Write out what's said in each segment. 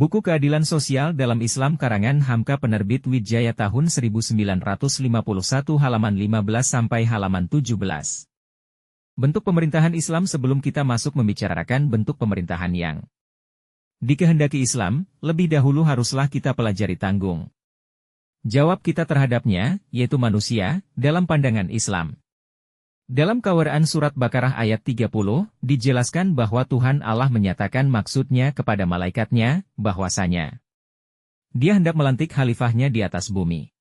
Buku Keadilan Sosial dalam Islam karangan Hamka penerbit Wijaya tahun 1951 halaman 15 sampai halaman 17. Bentuk pemerintahan Islam. Sebelum kita masuk membicarakan bentuk pemerintahan yang dikehendaki Islam, lebih dahulu haruslah kita pelajari tanggung jawab kita terhadapnya, yaitu manusia, dalam pandangan Islam. Dalam Quran Surat Baqarah ayat 30, dijelaskan bahwa Tuhan Allah menyatakan maksudnya kepada malaikatnya, bahwasanya Dia hendak melantik khalifahnya di atas bumi.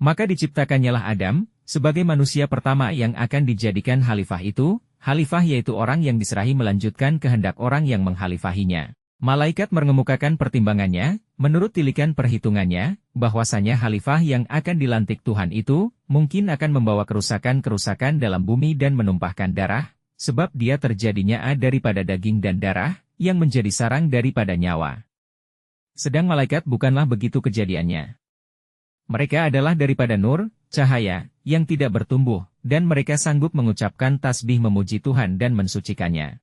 Maka diciptakannyalah Adam, sebagai manusia pertama yang akan dijadikan khalifah itu, khalifah yaitu orang yang diserahi melanjutkan kehendak orang yang menghalifahinya. Malaikat mengemukakan pertimbangannya, menurut tilikan perhitungannya, bahwasanya khalifah yang akan dilantik Tuhan itu, mungkin akan membawa kerusakan-kerusakan dalam bumi dan menumpahkan darah, sebab dia terjadinya daripada daging dan darah, yang menjadi sarang daripada nyawa. Sedang malaikat bukanlah begitu kejadiannya. Mereka adalah daripada nur, cahaya, yang tidak bertumbuh, dan mereka sanggup mengucapkan tasbih memuji Tuhan dan mensucikannya.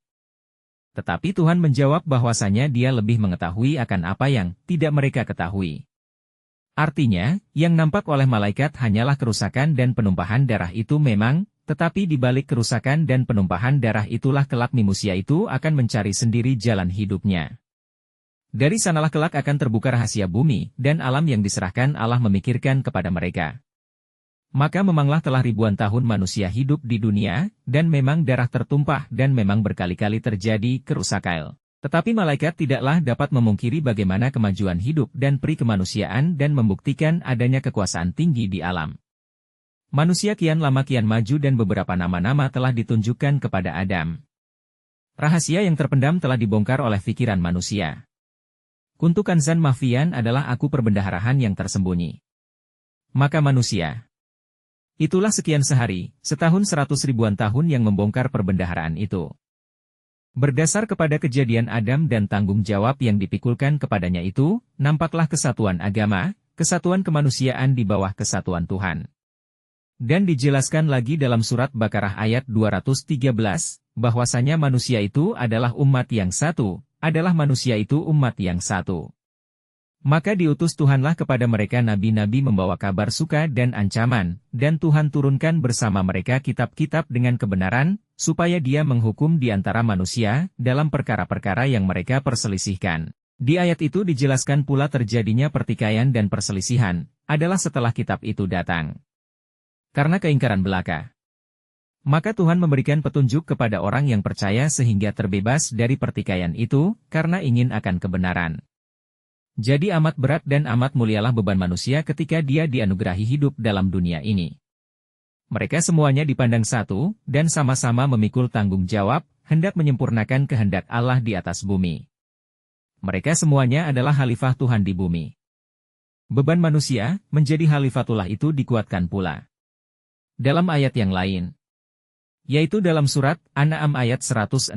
Tetapi Tuhan menjawab bahwasanya Dia lebih mengetahui akan apa yang tidak mereka ketahui. Artinya, yang nampak oleh malaikat hanyalah kerusakan dan penumpahan darah itu memang, tetapi di balik kerusakan dan penumpahan darah itulah kelak manusia itu akan mencari sendiri jalan hidupnya. Dari sanalah kelak akan terbuka rahasia bumi dan alam yang diserahkan Allah memikirkan kepada mereka. Maka memanglah telah ribuan tahun manusia hidup di dunia, dan memang darah tertumpah dan memang berkali-kali terjadi kerusakan. Tetapi malaikat tidaklah dapat memungkiri bagaimana kemajuan hidup dan peri kemanusiaan dan membuktikan adanya kekuasaan tinggi di alam. Manusia kian lama kian maju dan beberapa nama-nama telah ditunjukkan kepada Adam. Rahasia yang terpendam telah dibongkar oleh pikiran manusia. Kuntu kanzan mahfiyan adalah aku perbendaharaan yang tersembunyi. Maka manusia, itulah sekian sehari, setahun 100.000 tahun yang membongkar perbendaharaan itu. Berdasar kepada kejadian Adam dan tanggung jawab yang dipikulkan kepadanya itu, nampaklah kesatuan agama, kesatuan kemanusiaan di bawah kesatuan Tuhan. Dan dijelaskan lagi dalam surat Baqarah ayat 213, bahwasanya manusia itu adalah umat yang satu, adalah manusia itu umat yang satu. Maka diutus Tuhanlah kepada mereka nabi-nabi membawa kabar suka dan ancaman, dan Tuhan turunkan bersama mereka kitab-kitab dengan kebenaran, supaya Dia menghukum di antara manusia, dalam perkara-perkara yang mereka perselisihkan. Di ayat itu dijelaskan pula terjadinya pertikaian dan perselisihan, adalah setelah kitab itu datang. Karena keingkaran belaka. Maka Tuhan memberikan petunjuk kepada orang yang percaya sehingga terbebas dari pertikaian itu, karena ingin akan kebenaran. Jadi amat berat dan amat mulialah beban manusia ketika dia dianugerahi hidup dalam dunia ini. Mereka semuanya dipandang satu, dan sama-sama memikul tanggung jawab, hendak menyempurnakan kehendak Allah di atas bumi. Mereka semuanya adalah khalifah Tuhan di bumi. Beban manusia, menjadi khalifatullah itu dikuatkan pula. Dalam ayat yang lain, yaitu dalam surat An-Na'am ayat 165,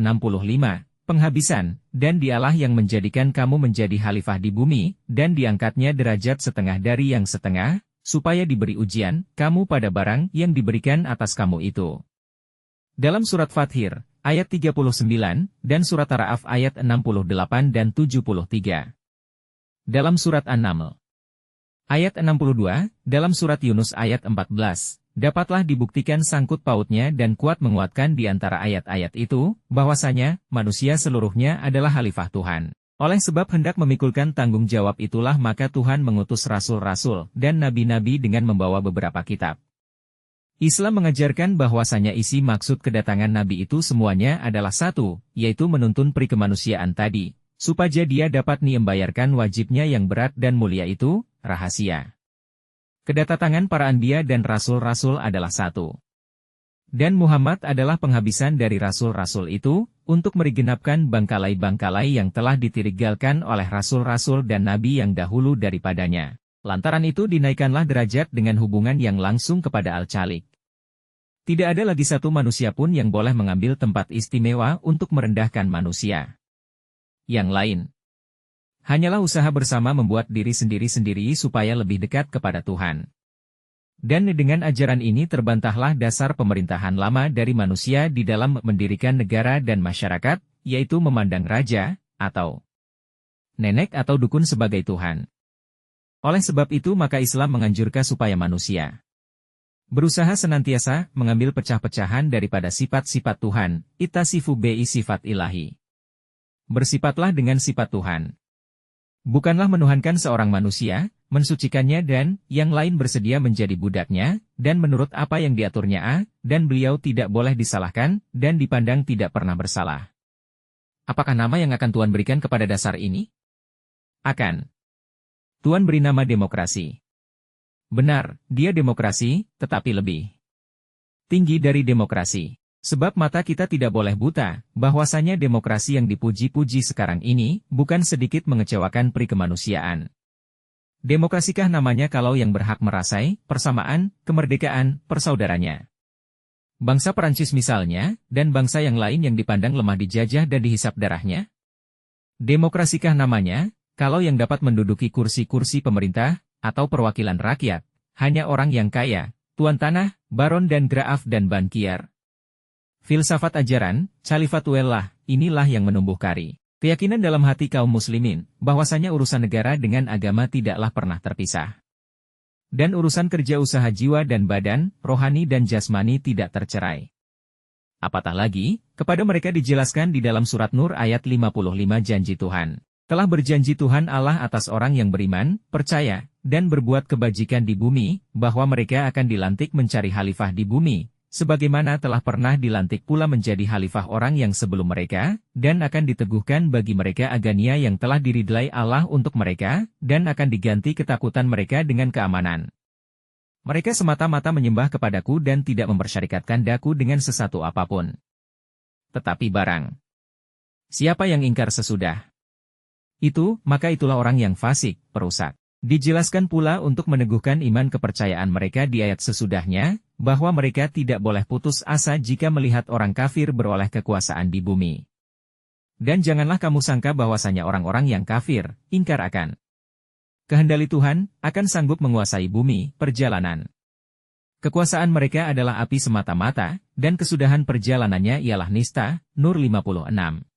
penghabisan, dan Dialah yang menjadikan kamu menjadi khalifah di bumi, dan diangkatnya derajat setengah dari yang setengah, supaya diberi ujian, kamu pada barang yang diberikan atas kamu itu. Dalam surat Fathir, ayat 39, dan surat Ar-Ra'af ayat 68 dan 73. Dalam surat An-Naml, ayat 62, dalam surat Yunus ayat 14. Dapatlah dibuktikan sangkut pautnya dan kuat menguatkan di antara ayat-ayat itu, bahwasanya, manusia seluruhnya adalah khalifah Tuhan. Oleh sebab hendak memikulkan tanggung jawab itulah maka Tuhan mengutus rasul-rasul dan nabi-nabi dengan membawa beberapa kitab. Islam mengajarkan bahwasanya isi maksud kedatangan nabi itu semuanya adalah satu, yaitu menuntun peri kemanusiaan tadi, supaya dia dapat membayarkan wajibnya yang berat dan mulia itu, rahasia. Kedatangan para anbiya dan rasul-rasul adalah satu. Dan Muhammad adalah penghabisan dari rasul-rasul itu, untuk merigenapkan bangkalai-bangkalai yang telah ditirigalkan oleh rasul-rasul dan nabi yang dahulu daripadanya. Lantaran itu dinaikkanlah derajat dengan hubungan yang langsung kepada Al-Chalik. Tidak ada lagi satu manusia pun yang boleh mengambil tempat istimewa untuk merendahkan manusia yang lain. Hanyalah usaha bersama membuat diri sendiri-sendiri supaya lebih dekat kepada Tuhan. Dan dengan ajaran ini terbantahlah dasar pemerintahan lama dari manusia di dalam mendirikan negara dan masyarakat, yaitu memandang raja, atau nenek atau dukun sebagai Tuhan. Oleh sebab itu maka Islam menganjurkan supaya manusia berusaha senantiasa mengambil pecah-pecahan daripada sifat-sifat Tuhan, ittasifu bi sifat ilahi. Bersifatlah dengan sifat Tuhan. Bukanlah menuhankan seorang manusia, mensucikannya dan yang lain bersedia menjadi budaknya, dan menurut apa yang diaturnya dan beliau tidak boleh disalahkan, dan dipandang tidak pernah bersalah. Apakah nama yang akan Tuhan berikan kepada dasar ini? Akan. Tuhan beri nama demokrasi. Benar, dia demokrasi, tetapi lebih tinggi dari demokrasi. Sebab mata kita tidak boleh buta, bahwasanya demokrasi yang dipuji-puji sekarang ini, bukan sedikit mengecewakan peri kemanusiaan. Demokrasikah namanya kalau yang berhak merasai, persamaan, kemerdekaan, persaudaranya? Bangsa Perancis misalnya, dan bangsa yang lain yang dipandang lemah dijajah dan dihisap darahnya? Demokrasikah namanya, kalau yang dapat menduduki kursi-kursi pemerintah, atau perwakilan rakyat, hanya orang yang kaya, tuan tanah, baron dan graaf dan bankier. Filsafat ajaran, Chalifatuellah, inilah yang menumbuh kari keyakinan dalam hati kaum muslimin, bahwasanya urusan negara dengan agama tidaklah pernah terpisah. Dan urusan kerja usaha jiwa dan badan, rohani dan jasmani tidak tercerai. Apatah lagi, kepada mereka dijelaskan di dalam surat Nur ayat 55 janji Tuhan. Telah berjanji Tuhan Allah atas orang yang beriman, percaya, dan berbuat kebajikan di bumi, bahwa mereka akan dilantik mencari khalifah di bumi, sebagaimana telah pernah dilantik pula menjadi khalifah orang yang sebelum mereka, dan akan diteguhkan bagi mereka agania yang telah diridlai Allah untuk mereka, dan akan diganti ketakutan mereka dengan keamanan. Mereka semata-mata menyembah kepadaku dan tidak mempersyarikatkan daku dengan sesuatu apapun. Tetapi barang siapa yang ingkar sesudah itu, maka itulah orang yang fasik, perusak. Dijelaskan pula untuk meneguhkan iman kepercayaan mereka di ayat sesudahnya, bahwa mereka tidak boleh putus asa jika melihat orang kafir beroleh kekuasaan di bumi. Dan janganlah kamu sangka bahwasanya orang-orang yang kafir, ingkar akan kehendaki Tuhan, akan sanggup menguasai bumi, perjalanan. Kekuasaan mereka adalah api semata-mata, dan kesudahan perjalanannya ialah nista, Nur 56.